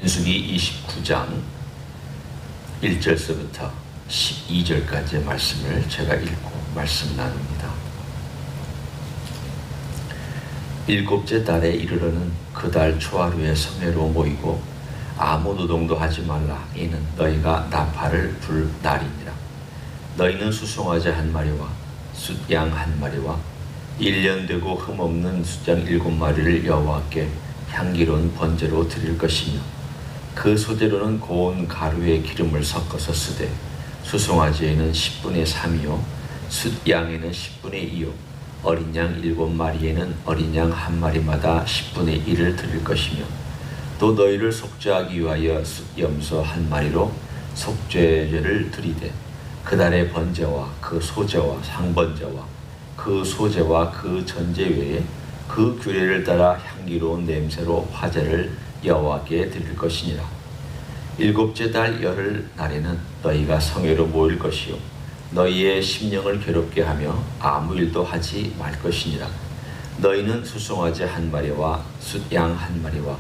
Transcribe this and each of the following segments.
민수기 29장 1절서부터 12절까지의 말씀을 제가 읽고 말씀 나눕니다. 일곱째 달에 이르러는 그 달 초하루에 성회로 모이고 아무 노동도 하지 말라. 이는 너희가 나팔을 불 날이니라. 너희는 수송아지 한 마리와 숫양 한 마리와 1년 되고 흠없는 숫양 7마리를 여호와께 향기로운 번제로 드릴 것이며, 그 소재로는 고운 가루에 기름을 섞어서 쓰되 수송아지에는 10분의 3이요 숫양에는 10분의 2요 어린 양 7마리에는 어린 양 한 마리마다 10분의 1을 드릴 것이며, 또 너희를 속죄하기 위하여 숫염소 한 마리로 속죄제를 드리되 그 달의 번제와 그 소제와 상번제와 그 소제와 그 전제 외에 그 규례를 따라 향기로운 냄새로 화제를 여호와께 드릴 것이니라. 일곱째 달 열흘 날에는 너희가 성회로 모일 것이요 너희의 심령을 괴롭게 하며 아무 일도 하지 말 것이니라. 너희는 수송아지 한 마리와 숫양 한 마리와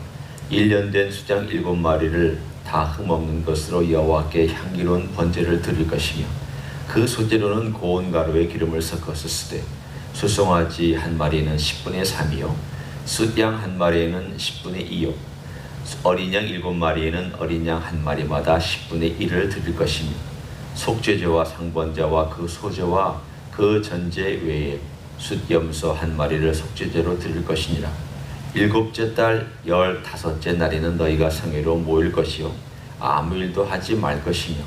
1년 된 숫양 7마리를 다 흠없는 것으로 여호와께 향기로운 번제를 드릴 것이며, 그 소재로는 고운 가루에 기름을 섞어서 쓰되 수송아지 한 마리에는 10분의 3이요 숫양 한 마리에는 10분의 2요 어린 양 7마리에는 어린 양 한 마리마다 10분의 1을 드릴 것이며, 속죄제와 상번제와 그 소제와 그 전제 외에 숫염소 한 마리를 속죄제로 드릴 것이니라. 일곱째 달 15째 날에는 너희가 성회로 모일 것이요 아무 일도 하지 말 것이며,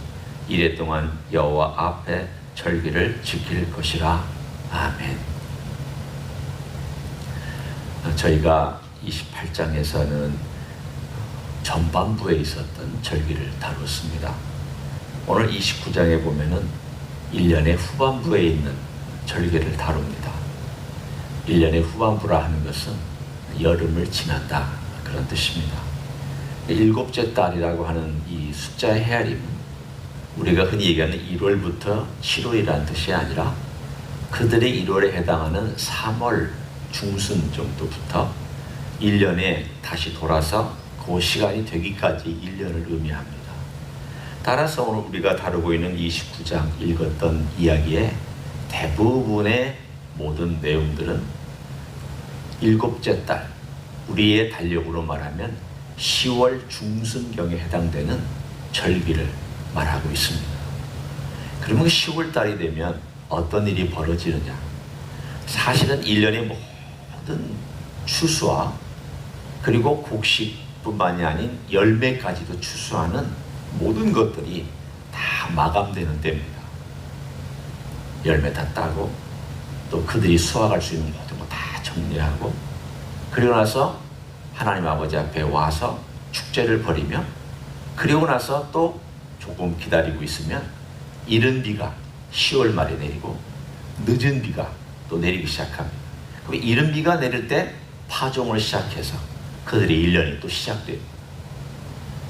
이래 동안 여호와 앞에 절기를 지킬 것이라. 아멘. 저희가 28장에서는 전반부에 있었던 절기를 다뤘습니다. 오늘 29장에 보면은 1년의 후반부에 있는 절기를 다룹니다. 1년의 후반부라 하는 것은 여름을 지난다, 그런 뜻입니다. 일곱째 달이라고 하는 이 숫자의 헤아림은 우리가 흔히 얘기하는 1월부터 7월이라는 뜻이 아니라 그들의 1월에 해당하는 3월 중순 정도부터 1년에 다시 돌아서 그 시간이 되기까지 1년을 의미합니다. 따라서 오늘 우리가 다루고 있는 29장 읽었던 이야기의 대부분의 모든 내용들은 일곱째 달, 우리의 달력으로 말하면 10월 중순경에 해당되는 절기를 말하고 있습니다. 그러면 10월 달이 되면 어떤 일이 벌어지느냐? 사실은 1년의 모든 추수와 그리고 곡식뿐만이 아닌 열매까지도 추수하는 모든 것들이 다 마감되는 때입니다. 열매 다 따고 또 그들이 수확할 수 있는 모든 거 다 정리하고, 그리고 나서 하나님 아버지 앞에 와서 축제를 벌이며, 그리고 나서 또 조금 기다리고 있으면 이른 비가 10월 말에 내리고 늦은 비가 또 내리기 시작합니다. 그럼 이른 비가 내릴 때 파종을 시작해서 그들의 1년이 또 시작돼요.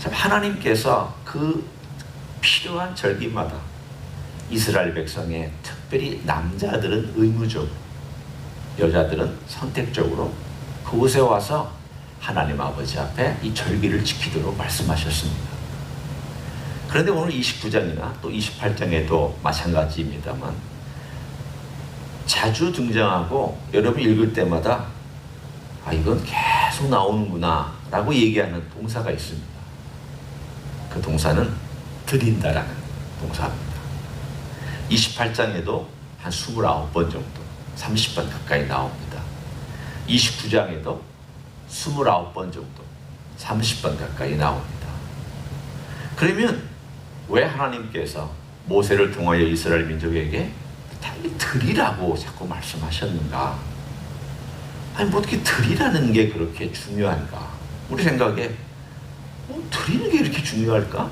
참 하나님께서 그 필요한 절기마다 이스라엘 백성의, 특별히 남자들은 의무적으로, 여자들은 선택적으로 그곳에 와서 하나님 아버지 앞에 이 절기를 지키도록 말씀하셨습니다. 그런데 오늘 29장이나 또 28장에도 마찬가지입니다만 자주 등장하고 여러분이 읽을 때마다 이건 계속 나오는구나 라고 얘기하는 동사가 있습니다. 그 동사는 드린다라는 동사입니다. 28장에도 한 29번 정도, 30번 가까이 나옵니다. 29장에도 29번 정도, 30번 가까이 나옵니다. 그러면 왜 하나님께서 모세를 통하여 이스라엘 민족에게 드리라고 자꾸 말씀하셨는가? 아니 뭐 어떻게 드리라는 게 그렇게 중요한가? 우리 생각에 드리는 게 이렇게 중요할까?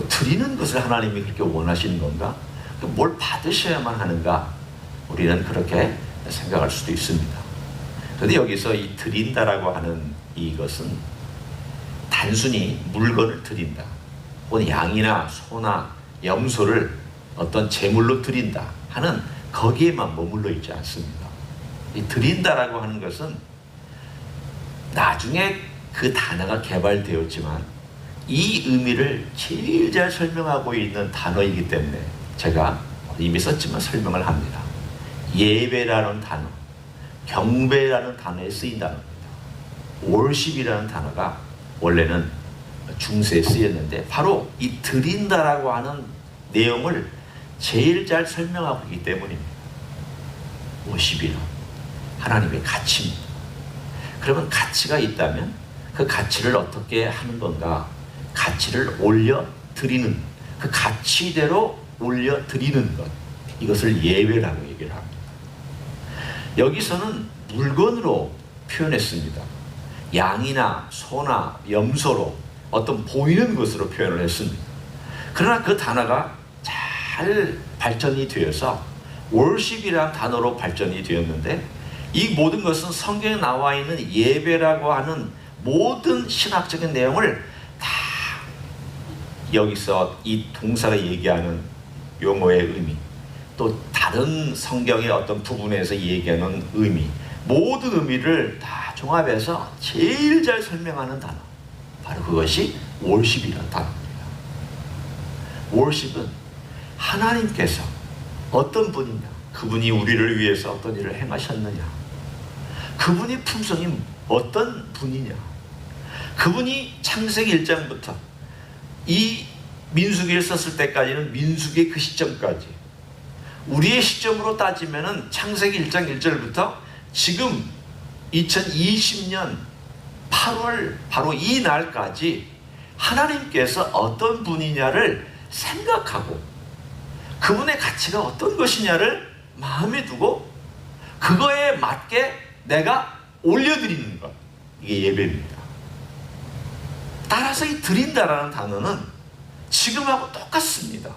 드리는 것을 하나님이 그렇게 원하시는 건가? 뭘 받으셔야만 하는가? 우리는 그렇게 생각할 수도 있습니다. 그런데 여기서 이 드린다라고 하는 이것은 단순히 물건을 드린다, 혹은 양이나 소나 염소를 어떤 제물로 드린다 하는 거기에만 머물러 있지 않습니다. 이 드린다라고 하는 것은 나중에 그 단어가 개발되었지만 이 의미를 제일 잘 설명하고 있는 단어이기 때문에 제가 이미 썼지만 설명을 합니다. 예배라는 단어, 경배라는 단어에 쓰인 단어입니다. 월십이라는 단어가 원래는 중세에 쓰였는데 바로 이 드린다라고 하는 내용을 제일 잘 설명하고 있기 때문입니다. 월십이란 하나님의 가치입니다. 그러면 가치가 있다면 그 가치를 어떻게 하는 건가? 가치를 올려드리는, 그 가치대로 올려드리는 것, 이것을 예배라고 얘기를 합니다. 여기서는 물건으로 표현했습니다. 양이나 소나 염소로 어떤 보이는 것으로 표현을 했습니다. 그러나 그 단어가 잘 발전이 되어서 월십이라는 단어로 발전이 되었는데, 이 모든 것은 성경에 나와 있는 예배라고 하는 모든 신학적인 내용을 다 여기서 이 동사가 얘기하는 용어의 의미, 또 다른 성경의 어떤 부분에서 얘기하는 의미, 모든 의미를 다 종합해서 제일 잘 설명하는 단어, 바로 그것이 월십이라는 단어입니다. 월십은 하나님께서 어떤 분이냐, 그분이 우리를 위해서 어떤 일을 행하셨느냐, 그분의 품성이 어떤 분이냐, 그분이 창세기 1장부터 이 민수기를 썼을 때까지는 민수기의 그 시점까지, 우리의 시점으로 따지면은 창세기 1장 1절부터 지금 2020년 8월 바로 이 날까지 하나님께서 어떤 분이냐를 생각하고 그분의 가치가 어떤 것이냐를 마음에 두고 그거에 맞게 내가 올려드리는 것, 이게 예배입니다. 따라서 이 드린다라는 단어는 지금하고 똑같습니다.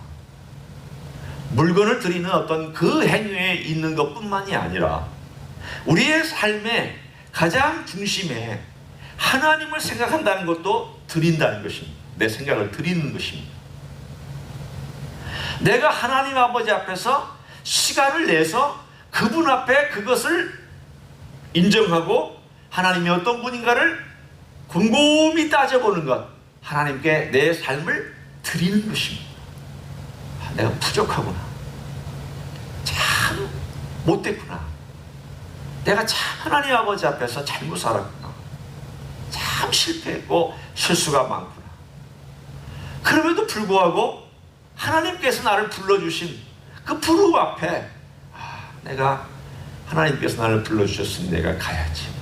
물건을 드리는 어떤 그 행위에 있는 것뿐만이 아니라 우리의 삶의 가장 중심에 하나님을 생각한다는 것도 드린다는 것입니다. 내 생각을 드리는 것입니다. 내가 하나님 아버지 앞에서 시간을 내서 그분 앞에 그것을 인정하고 하나님이 어떤 분인가를 곰곰이 따져보는 것, 하나님께 내 삶을 드리는 것입니다. 내가 부족하구나, 참 못됐구나, 내가 참 하나님 아버지 앞에서 잘못 살았구나, 참 실패했고 실수가 많구나. 그럼에도 불구하고 하나님께서 나를 불러주신 그 부름 앞에 내가 하나님께서 나를 불러주셨으니 내가 가야지,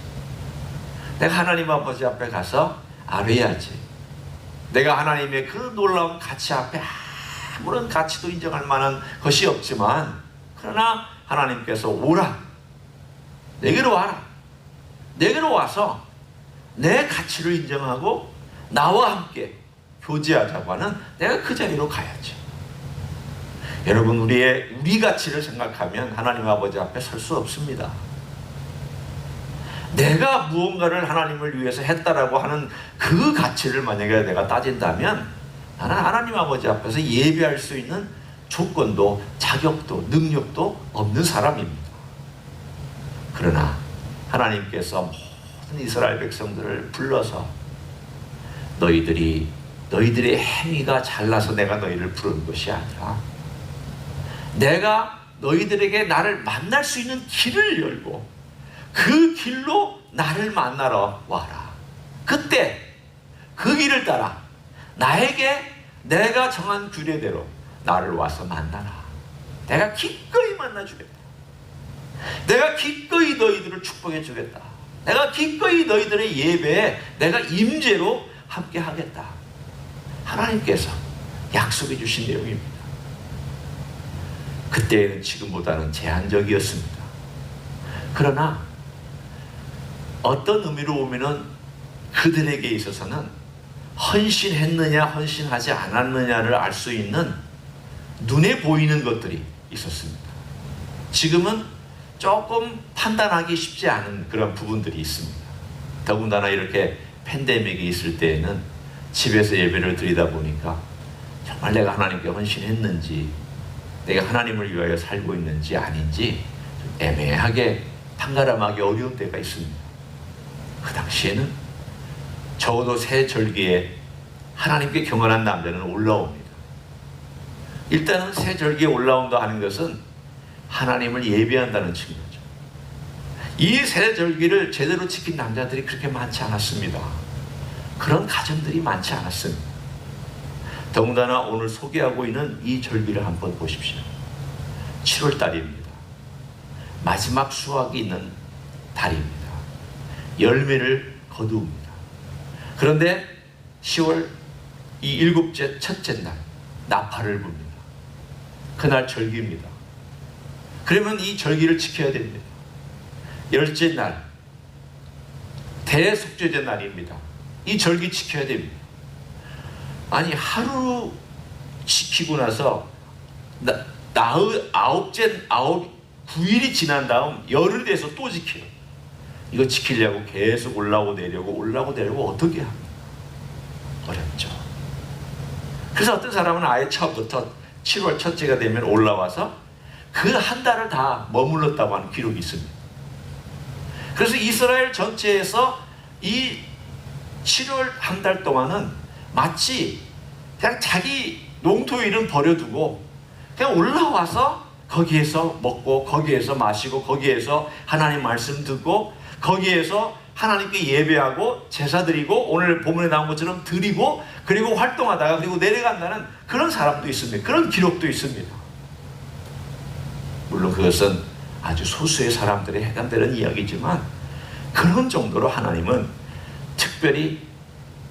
내가 하나님 아버지 앞에 가서 아뢰야지, 내가 하나님의 그 놀라운 가치 앞에 아무런 가치도 인정할 만한 것이 없지만 그러나 하나님께서 오라, 내게로 와라, 내게로 와서 내 가치를 인정하고 나와 함께 교제하자고 하는, 내가 그 자리로 가야지. 여러분, 우리 가치를 생각하면 하나님 아버지 앞에 설 수 없습니다. 내가 무언가를 하나님을 위해서 했다라고 하는 그 가치를 만약에 내가 따진다면 나는 하나님 아버지 앞에서 예배할 수 있는 조건도 자격도 능력도 없는 사람입니다. 그러나 하나님께서 모든 이스라엘 백성들을 불러서 너희들의 행위가 잘나서 내가 너희를 부른 것이 아니라 내가 너희들에게 나를 만날 수 있는 길을 열고 그 길로 나를 만나러 와라. 그때 그 길을 따라 나에게 내가 정한 규례대로 나를 와서 만나라. 내가 기꺼이 만나주겠다. 내가 기꺼이 너희들을 축복해 주겠다. 내가 기꺼이 너희들의 예배에 내가 임재로 함께 하겠다. 하나님께서 약속해 주신 내용입니다. 그때는 지금보다는 제한적이었습니다. 그러나 어떤 의미로 보면은 그들에게 있어서는 헌신했느냐 헌신하지 않았느냐를 알 수 있는 눈에 보이는 것들이 있었습니다. 지금은 조금 판단하기 쉽지 않은 그런 부분들이 있습니다. 더군다나 이렇게 팬데믹이 있을 때에는 집에서 예배를 드리다 보니까 정말 내가 하나님께 헌신했는지, 내가 하나님을 위하여 살고 있는지 아닌지 좀 애매하게 판가름하기 어려운 때가 있습니다. 그 당시에는 적어도 새 절기에 하나님께 경건한 남자는 올라옵니다. 일단은 새 절기에 올라온다 하는 것은 하나님을 예배한다는 증거죠. 이 새 절기를 제대로 지킨 남자들이 그렇게 많지 않았습니다. 그런 가정들이 많지 않았습니다. 더군다나 오늘 소개하고 있는 이 절기를 한번 보십시오. 7월 달입니다. 마지막 수확이 있는 달입니다. 열매를 거두옵니다. 그런데 10월 이 일곱째 첫째 날 나팔을 붑니다. 그날 절기입니다. 그러면 이 절기를 지켜야 됩니다. 열째 날 대속죄제 날입니다. 이 절기 지켜야 됩니다. 아니 하루 지키고 나서 9일이 지난 다음 열흘 돼서 또 지켜요. 이거 지키려고 계속 올라오고 내려고 어떻게 합니까? 어렵죠. 그래서 어떤 사람은 아예 처음부터 7월 첫째가 되면 올라와서 그 한 달을 다 머물렀다고 하는 기록이 있습니다. 그래서 이스라엘 전체에서 이 7월 한 달 동안은 마치 그냥 자기 농토일은 버려두고 그냥 올라와서 거기에서 먹고 거기에서 마시고 거기에서 하나님 말씀 듣고 거기에서 하나님께 예배하고 제사 드리고 오늘 본문에 나온 것처럼 드리고 그리고 활동하다가 그리고 내려간다는 그런 사람도 있습니다. 그런 기록도 있습니다. 물론 그것은 아주 소수의 사람들에 해당되는 이야기지만 그런 정도로 하나님은 특별히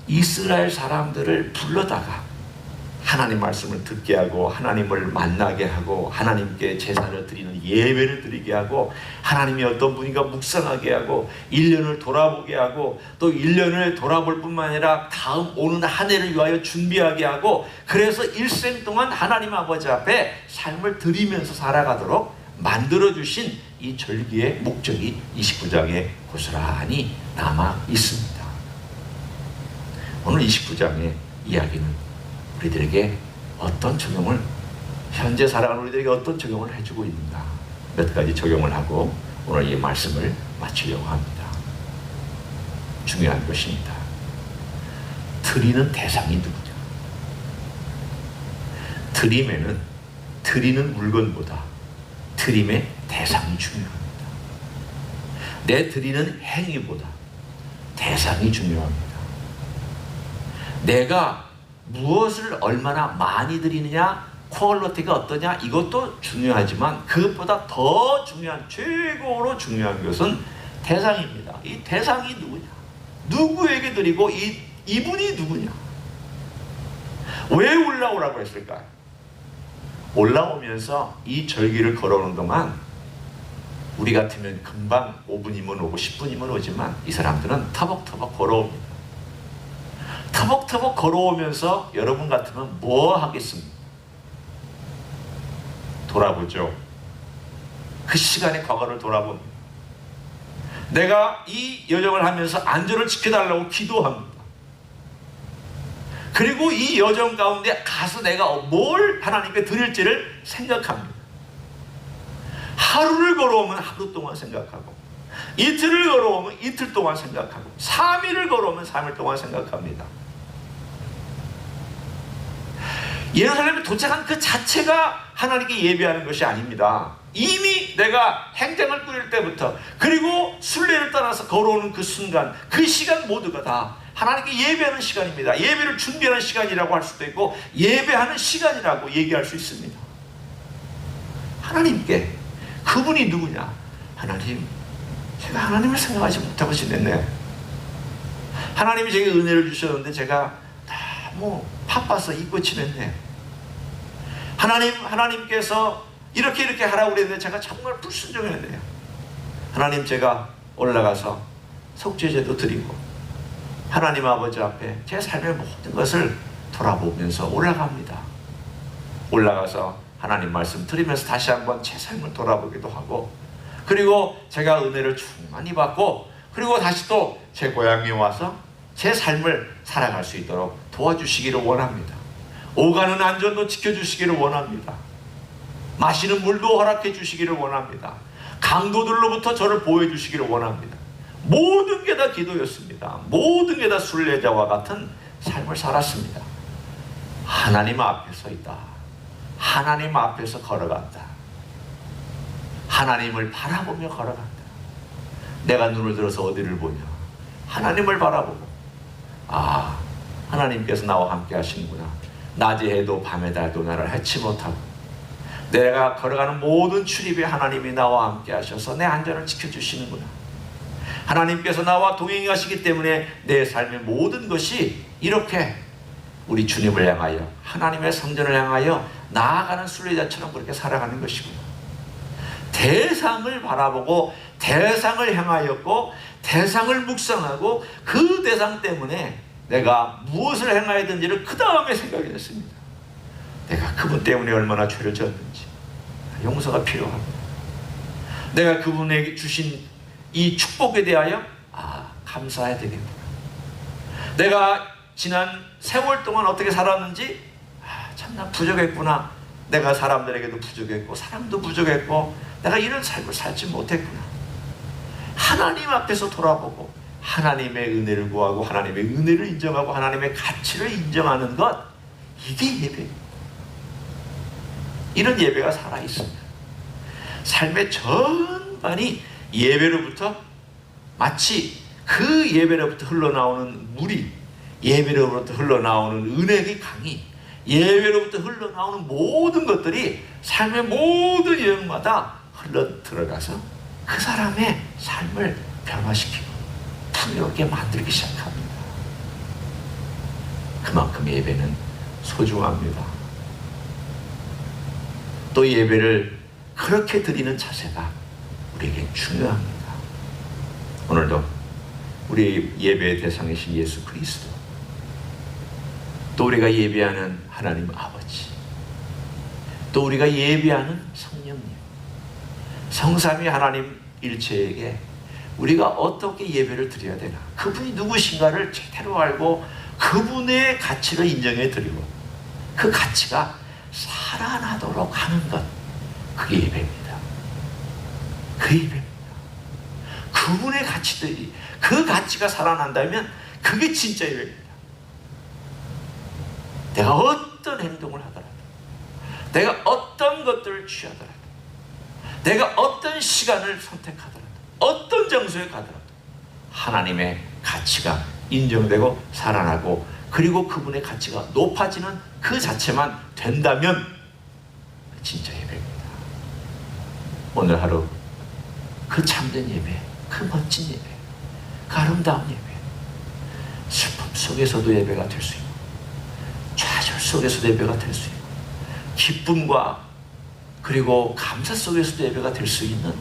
이스라엘 사람들을 불러다가 하나님 말씀을 듣게 하고 하나님을 만나게 하고 하나님께 제사를 드리는 예배를 드리게 하고 하나님이 어떤 분인가 묵상하게 하고 1년을 돌아보게 하고 또 1년을 돌아볼 뿐만 아니라 다음 오는 한 해를 위하여 준비하게 하고 그래서 일생 동안 하나님 아버지 앞에 삶을 드리면서 살아가도록 만들어주신 이 절기의 목적이 29장에 고스란히 남아 있습니다. 오늘 29장의 이야기는 우리들에게 어떤 적용을 현재 살아가는 우리들에게 어떤 적용을 해주고 있는가 몇 가지 적용을 하고 오늘 이 말씀을 마치려고 합니다. 중요한 것입니다. 드리는 대상이 누구냐? 드림에는 드리는 물건보다 드림의 대상이 중요합니다. 내 드리는 행위보다 대상이 중요합니다. 내가 무엇을 얼마나 많이 드리느냐, 퀄리티가 어떠냐 이것도 중요하지만 그것보다 더 중요한 최고로 중요한 것은 대상입니다. 이 대상이 누구냐, 누구에게 드리고 이분이 누구냐, 왜 올라오라고 했을까요? 올라오면서 이 절기를 걸어오는 동안 우리 같으면 금방 5분이면 오고 10분이면 오지만 이 사람들은 터벅터벅 걸어옵니다. 터벅터벅 걸어오면서 여러분 같으면 뭐 하겠습니까? 돌아보죠. 그 시간의 과거를 돌아봅니다. 내가 이 여정을 하면서 안전을 지켜달라고 기도합니다. 그리고 이 여정 가운데 가서 내가 뭘 하나님께 드릴지를 생각합니다. 하루를 걸어오면 하루 동안 생각하고 이틀을 걸어오면 이틀 동안 생각하고 3일을 걸어오면 3일 동안 생각합니다. 예루살렘에 도착한 그 자체가 하나님께 예배하는 것이 아닙니다. 이미 내가 행장을 꾸릴 때부터 그리고 순례를 따라서 걸어오는 그 순간 그 시간 모두가 다 하나님께 예배하는 시간입니다. 예배를 준비하는 시간이라고 할 수도 있고 예배하는 시간이라고 얘기할 수 있습니다. 하나님께 그분이 누구냐? 하나님, 제가 하나님을 생각하지 못하고 지냈네. 하나님이 제게 은혜를 주셨는데 제가 너무 바빠서 잊고 지냈네. 하나님께서 이렇게 하라고 그랬는데 제가 정말 불순종했네요. 하나님, 제가 올라가서 속죄제도 드리고 하나님 아버지 앞에 제 삶의 모든 것을 돌아보면서 올라갑니다. 올라가서 하나님 말씀 들으면서 다시 한번 제 삶을 돌아보기도 하고 그리고 제가 은혜를 충만히 받고 그리고 다시 또 제 고향에 와서 제 삶을 살아갈 수 있도록 도와주시기를 원합니다. 오가는 안전도 지켜주시기를 원합니다. 마시는 물도 허락해 주시기를 원합니다. 강도들로부터 저를 보호해 주시기를 원합니다. 모든 게 다 기도였습니다. 모든 게 다 순례자와 같은 삶을 살았습니다. 하나님 앞에 서 있다. 하나님 앞에서 걸어간다. 하나님을 바라보며 걸어간다. 내가 눈을 들어서 어디를 보냐? 하나님을 바라보고, 아, 하나님께서 나와 함께 하시는구나. 낮에 해도 밤에 달도 나를 해치 못하고, 내가 걸어가는 모든 출입에 하나님이 나와 함께 하셔서 내 안전을 지켜주시는구나. 하나님께서 나와 동행하시기 때문에 내 삶의 모든 것이 이렇게 우리 주님을 향하여, 하나님의 성전을 향하여 나아가는 순례자처럼 그렇게 살아가는 것이구나. 대상을 바라보고 대상을 향하였고 대상을 묵상하고 그 대상 때문에 내가 무엇을 행해야 되는지를 그 다음에 생각이 됐습니다. 내가 그분 때문에 얼마나 죄를 졌는지 용서가 필요합니다. 내가 그분에게 주신 이 축복에 대하여 감사해야 되겠구나. 내가 지난 세월 동안 어떻게 살았는지 참나 부족했구나. 내가 사람들에게도 부족했고 사랑도 부족했고 내가 이런 삶을 살지 못했구나. 하나님 앞에서 돌아보고 하나님의 은혜를 구하고 하나님의 은혜를 인정하고 하나님의 가치를 인정하는 것, 이게 예배입니다. 이런 예배가 살아있습니다. 삶의 전반이 예배로부터, 마치 그 예배로부터 흘러나오는 물이, 예배로부터 흘러나오는 은혜의 강이, 예배로부터 흘러나오는 모든 것들이 삶의 모든 여행마다 흘러 들어가서 그 사람의 삶을 변화시키고 풍요롭게 만들기 시작합니다. 그만큼 예배는 소중합니다. 또 예배를 그렇게 드리는 자세가 우리에게 중요합니다. 오늘도 우리 예배의 대상이신 예수 그리스도, 또 우리가 예배하는 하나님 아버지, 또 우리가 예배하는 성령님, 성삼위 하나님 일체에게 우리가 어떻게 예배를 드려야 되나, 그분이 누구신가를 제대로 알고 그분의 가치를 인정해 드리고 그 가치가 살아나도록 하는 것, 그게 예배입니다. 그 예배입니다. 그분의 가치들이, 그 가치가 살아난다면 그게 진짜 예배입니다. 내가 어떤 행동을 하더라도, 내가 어떤 것들을 취하더라도, 내가 어떤 시간을 선택하더라도, 어떤 장소에 가더라도 하나님의 가치가 인정되고 살아나고, 그리고 그분의 가치가 높아지는 그 자체만 된다면 진짜 예배입니다. 오늘 하루 그 참된 예배, 그 멋진 예배, 그 아름다운 예배, 슬픔 속에서도 예배가 될 수 있고 좌절 속에서도 예배가 될 수 있고 기쁨과 그리고 감사 속에서도 예배가 될 수 있는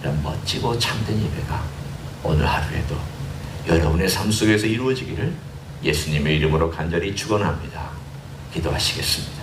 이런 멋지고 참된 예배가 오늘 하루에도 여러분의 삶 속에서 이루어지기를 예수님의 이름으로 간절히 축원합니다. 기도하시겠습니다.